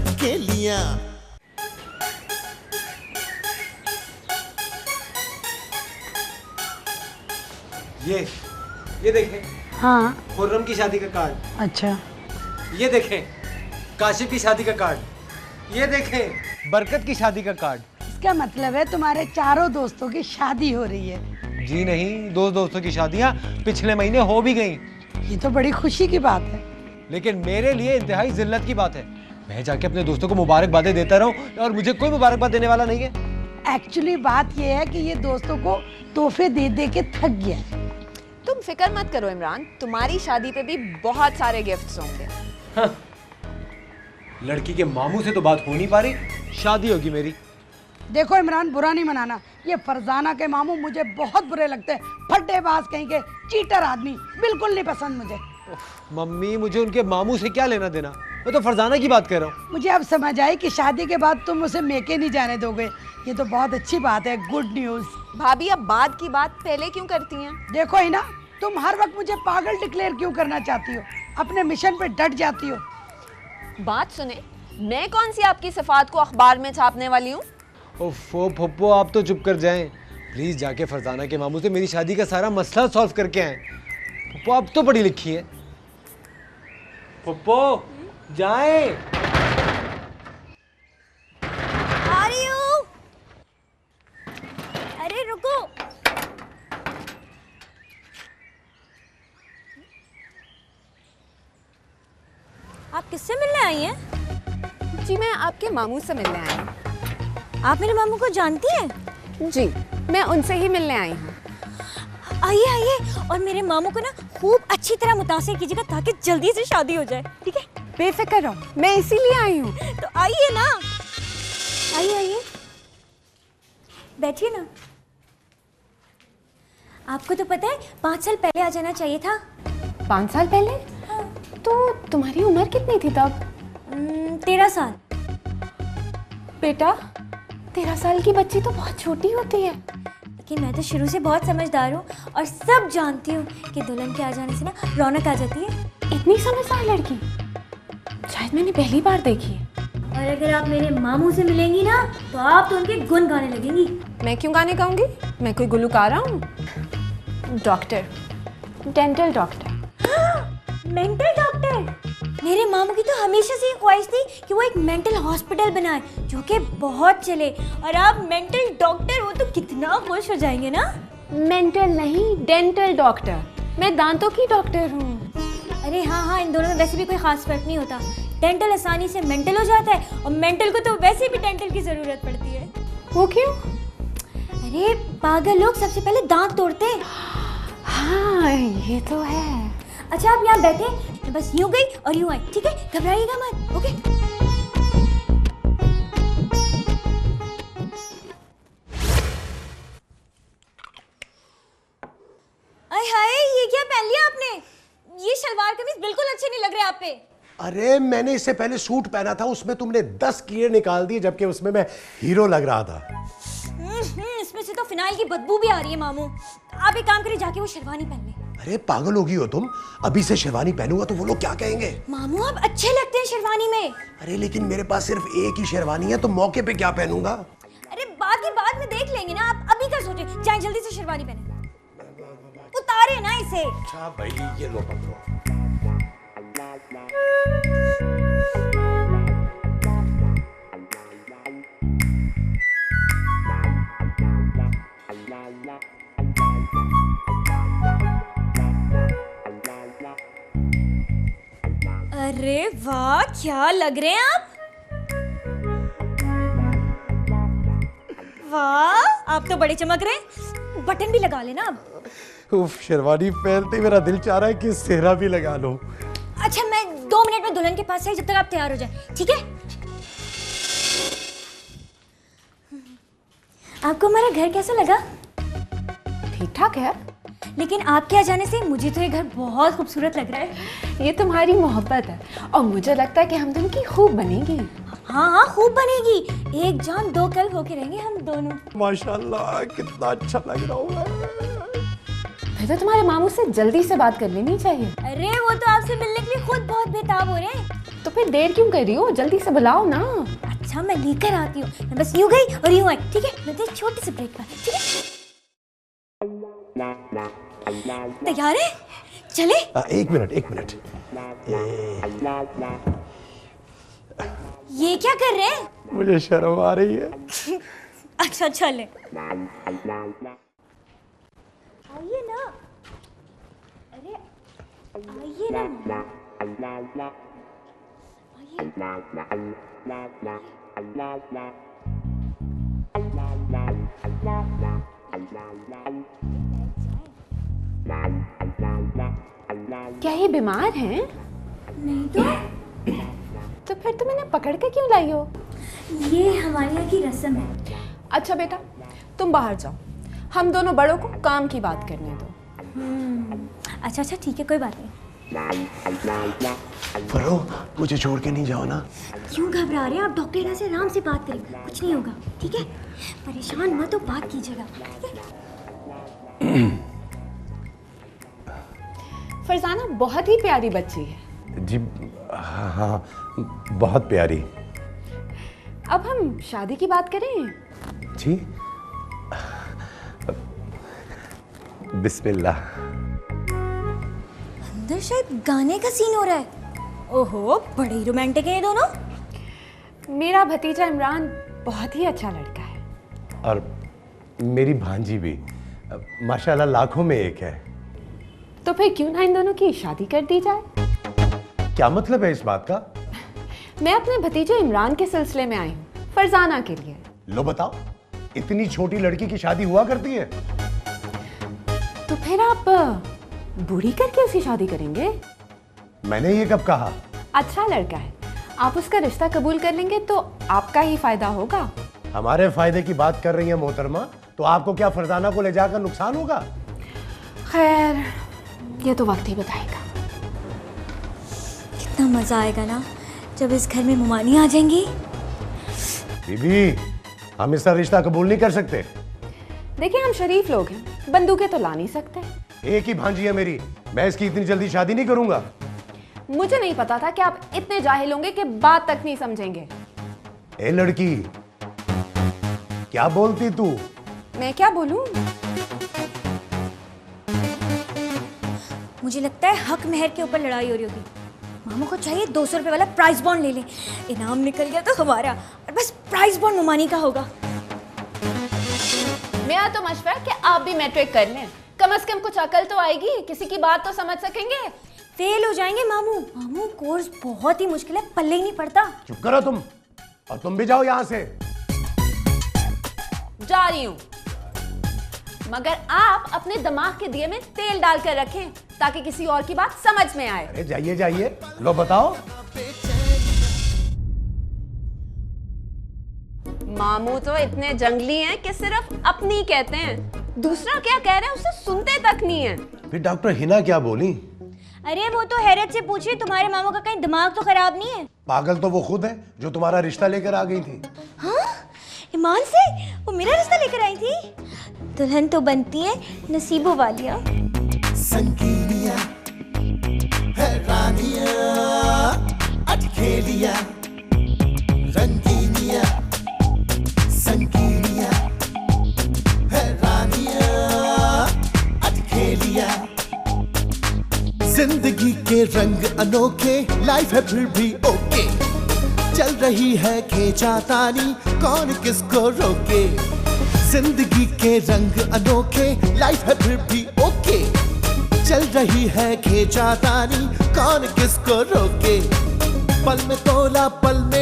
अटकेलियां। ये देखें। हाँ। खुर्रम की शादी का कार्ड। अच्छा। ये देखें काशिफ की शादी का कार्ड। ये देखें बरकत की शादी का कार्ड। इसका मतलब है तुम्हारे चारों दोस्तों की शादी हो रही है? जी नहीं, दो दोस्तों की शादियां पिछले महीने हो भी गईं। ये तो बड़ी खुशी की बात है। लेकिन मेरे लिए इंतहाई जिल्लत की बात है। मैं जाके अपने दोस्तों को मुबारकबादें देता रहूं और मुझे कोई मुबारकबाद देने वाला नहीं है। एक्चुअली बात ये है कि ये दोस्तों को तोहफे दे दे के थक गया है। तुम फिक्र मत करो इमरान, तुम्हारी शादी पे भी बहुत सारे गिफ्ट्स होंगे। हाँ। लड़की के मामू से तो बात हो नहीं पा रही, शादी होगी मेरी। देखो इमरान, बुरा नहीं मनाना, ये फरजाना के मामू मुझे बहुत बुरे लगते हैं। फड्डेबाज कहीं के, चीटर आदमी, बिल्कुल नहीं पसंद मुझे। मम्मी मुझे उनके मामू से क्या लेना देना, मैं तो फरजाना की बात कर रहा हूँ। मुझे अब समझ आई कि शादी के बाद तुम उसे मेके नहीं जाने दोगे। ये तो बहुत अच्छी बात है, गुड न्यूज। भाभी अब बाद की बात पहले क्यों करती हैं? देखो ही ना, तुम हर वक्त मुझे पागल डिक्लेयर क्यों करना चाहती हो? अपने मिशन पे डट जाती हो। बात सुने, मैं कौन सी आपकी सिफात को अखबार में छापने वाली हूँ? ओफो पप्पो, आप तो चुप कर जाएं प्लीज। जाके फरजाना के मामू से मेरी शादी का सारा मसला सॉल्व करके आए। पप्पो आप तो पढ़ी लिखी है। पप्पो जाएं। आ रही हूँ। अरे रुको। आप किससे मिलने आई हैं? जी मैं आपके मामू से मिलने आई हूँ। आप मेरे मामू को जानती हैं? जी मैं उनसे ही मिलने आई हूँ। आइए आइए, और मेरे मामू को ना खूब अच्छी तरह मुतासिर कीजिएगा ताकि जल्दी से शादी हो जाए, ठीक है? बेफिक्र रहो, मैं इसीलिए आई हूँ। तो आइए ना, आइए आइए, बैठिए ना। आपको तो पता है 5 साल पहले आ जाना चाहिए था। 5 साल पहले? हाँ। तो तुम्हारी उम्र कितनी थी तब? 13 साल। बेटा 13 साल की बच्ची तो बहुत छोटी होती है। लेकिन मैं तो शुरू से बहुत समझदार हूँ और सब जानती हूँ कि दुल्हन के आ जाने से ना रौनक आ जाती है। इतनी समझदार लड़की शायद मैंने पहली बार देखी है। और अगर आप मेरे मामू से मिलेंगी ना तो आप तो उनके गुण गाने लगेंगी। मैं क्यों गाने गाऊंगी? मैं कोई गुलकारा हूँ? Doctor, dental doctor. Mental doctor? मेरे मामू की तो हमेशा से ये ख्वाहिश थी कि वो एक मेंटल हॉस्पिटल बनाए जो कि बहुत चले, और आप मेंटल डॉक्टर हो तो कितना खुश हो जाएंगे ना। मेंटल नहीं, डेंटल डॉक्टर। मैं दांतों की डॉक्टर हूँ। अरे हाँ हाँ, इन दोनों में वैसे भी कोई खास फर्क नहीं होता। डेंटल आसानी से मेंटल हो जाता है और मेंटल को तो वैसे भी डेंटल की जरूरत पड़ती है। वो क्यों? अरे पागल लोग सबसे पहले दांत तोड़ते हैं। हाँ ये तो है। अच्छा आप यहाँ बैठे, मैं बस यूं गई और यूं आई, ठीक है? घबराइएगा मत, ओके? अरे हाय, ये क्या पहन लिया आपने? ये शलवार कमीज बिल्कुल अच्छे नहीं लग रहे आप पे। अरे मैंने इससे पहले सूट पहना था, उसमें तुमने 10 कीड़े निकाल दिए, जबकि उसमें मैं हीरो लग रहा था। इसमें से तो फिनाइल की बदबू भी आ रही है मामू। आप एक काम करिए, जाके वो शेरवानी पहन ले। अरे पागल होगी हो तुम, अभी से शेरवानी पहनूंगा तो वो लोग क्या कहेंगे? मामू आप अच्छे लगते हैं शेरवानी में। अरे लेकिन मेरे पास सिर्फ एक ही शेरवानी है, तो मौके पे क्या पहनूंगा? अरे बाकी बाद में देख लेंगे ना, आप अभी क्या सोचे? जाए जल्दी से शेरवानी पहने, उतारे ना इसे। अच्छा भाई, ये लो पकड़ो। अरे वाह, क्या लग रहे हैं आप। वाह, आप तो बड़े चमक रहे हैं। बटन भी लगा लेना अब। उफ, शेरवानी पहनते मेरा दिल चाह रहा है कि सेहरा भी लगा लो। अच्छा मैं 2 मिनट में दुल्हन के पास आई, जब तक आप तैयार हो जाए, ठीक है? आपको हमारा घर कैसा लगा? ठीक ठाक है, लेकिन आपके आ जाने से मुझे तो ये घर बहुत खूबसूरत लग रहा है। ये तुम्हारी मोहब्बत है और मुझे लगता है कि हम दोनों की खूब बनेगी। हाँ हाँ खूब बनेगी, एक जान दो कल होके रहेंगे हम दोनों। माशाल्लाह कितना अच्छा लग रहा है। फिर तो तुम्हारे मामू से जल्दी से बात कर लेनी चाहिए। अरे वो तो आपसे मिलने के लिए खुद बहुत बेताब हो रहे हैं। तो फिर देर क्यों कर रही हो? जल्दी से बुलाओ ना। अच्छा मैं लेकर आती हूँ, मैं बस यूं गई और यूं आई, ठीक है? मैं तो एक छोटे से ब्रेक पर, ठीक है? तैयार है? चले? एक मिनट। ये क्या कर रहे हैं? मुझे शर्म आ रही है। अच्छा चले। आइए ना। अरे आइए ना। क्या ये बीमार हैं? नहीं तो फिर तुम इन्हें पकड़ के क्यों लाई हो? ये हमारे यहाँ की रस्म है। अच्छा बेटा, तुम बाहर जाओ, हम दोनों बड़ों को काम की बात करने दो। अच्छा ठीक है, कोई बात नहीं। फरो, मुझे छोड़ के नहीं जाओ ना। क्यों घबरा रहे हैं आप? डॉक्टर यहाँ से आराम से बात करें, कुछ नहीं होगा, ठीक है? परेशान मत हो, बात कीजिएगा, ठीक है? फरजाना बहुत ही प्यारी बच्ची है। जी हाँ, बहुत प्यारी। अब हम शादी की बात करें? जी बिस्मिल्लाह। अंदर शायद गाने का सीन हो रहा है। ओहो, बड़े ही रोमांटिक हैं ये दोनों। मेरा भतीजा इमरान बहुत ही अच्छा लड़का है। और मेरी भांजी भी माशाल्लाह लाखों में एक है। तो फिर क्यों ना इन दोनों की शादी कर दी जाए? क्या मतलब है इस बात का? मैं अपने भतीजे इमरान के सिलसिले में आई हूँ, फरजाना के लिए। लो बताओ, इतनी छोटी लड़की की शादी हुआ करती है? तो फिर आप बूढ़ी करके उसकी शादी करेंगे? मैंने ये कब कहा? अच्छा लड़का है, आप उसका रिश्ता कबूल कर लेंगे तो आपका ही फायदा होगा। हमारे फायदे की बात कर रही है मोहतरमा, तो आपको क्या फरजाना को ले जाकर नुकसान होगा? खैर, ये तो वक्त ही बताएगा। कितना मजा आएगा ना जब इस घर में मेहमानी आ जाएंगी। बीबी, हम इसका रिश्ता कबूल नहीं कर सकते। देखिए, हम शरीफ लोग हैं, बंदूकें तो ला नहीं सकते। एक ही भांजी है मेरी, मैं इसकी इतनी जल्दी शादी नहीं करूंगा। मुझे नहीं पता था कि आप इतने जाहिल होंगे कि बात तक नहीं समझेंगे। ए लड़की, क्या बोलती तू? मैं क्या बोलूं? मुझे लगता है हक मेहर के ऊपर लड़ाई हो रही होगी। मामू को चाहिए 200 रुपए वाला प्राइस बॉन्ड ले ले, इनाम निकल गया तो हमारा, और बस प्राइस बॉन्ड मुमानी का होगा। मेरा तो मशवरा है कि आप भी मैट्रिक कर लें, कम से कम कुछ अकल तो आएगी, किसी की बात तो समझ सकेंगे। फेल हो जाएंगे मामू। मामू कोर्स बहुत ही मुश्किल है, पल्ले ही नहीं पड़ता। चुप करो तुम, और तुम भी जाओ यहां से। जा रही हूं, मगर आप अपने दिमाग के दिए में तेल डालकर रखें ताकि किसी और की बात समझ में आए। अरे जाइए जाइए, लो बताओ। मामू तो इतने जंगली हैं कि सिर्फ अपनी कहते हैं, दूसरा क्या कह रहे हैं उसे सुनते तक नहीं है। फिर डॉक्टर हिना क्या बोली? अरे वो तो हैरत से पूछिए, तुम्हारे मामू का कहीं दिमाग तो खराब नहीं है? पागल तो वो खुद है जो तुम्हारा रिश्ता लेकर आ गई थी। हाँ, ईमान से वो मेरा रिश्ता लेकर आई थी। दुल्हन तो बनती है नसीबों वालियां। संगीनिया हैरानिया अटखेलिया रंगीनिया संगीनिया हैरानिया अटखेलिया। जिंदगी के रंग अनोखे, लाइफ है फिर भी ओके। चल रही है खींचातानी, कौन किसको रोके। जिंदगी के रंग अनोखे, लाइफ है फिर भी ओके। चल रही है खींचातानी, कौन किसको रोके। पल में तोला, पल में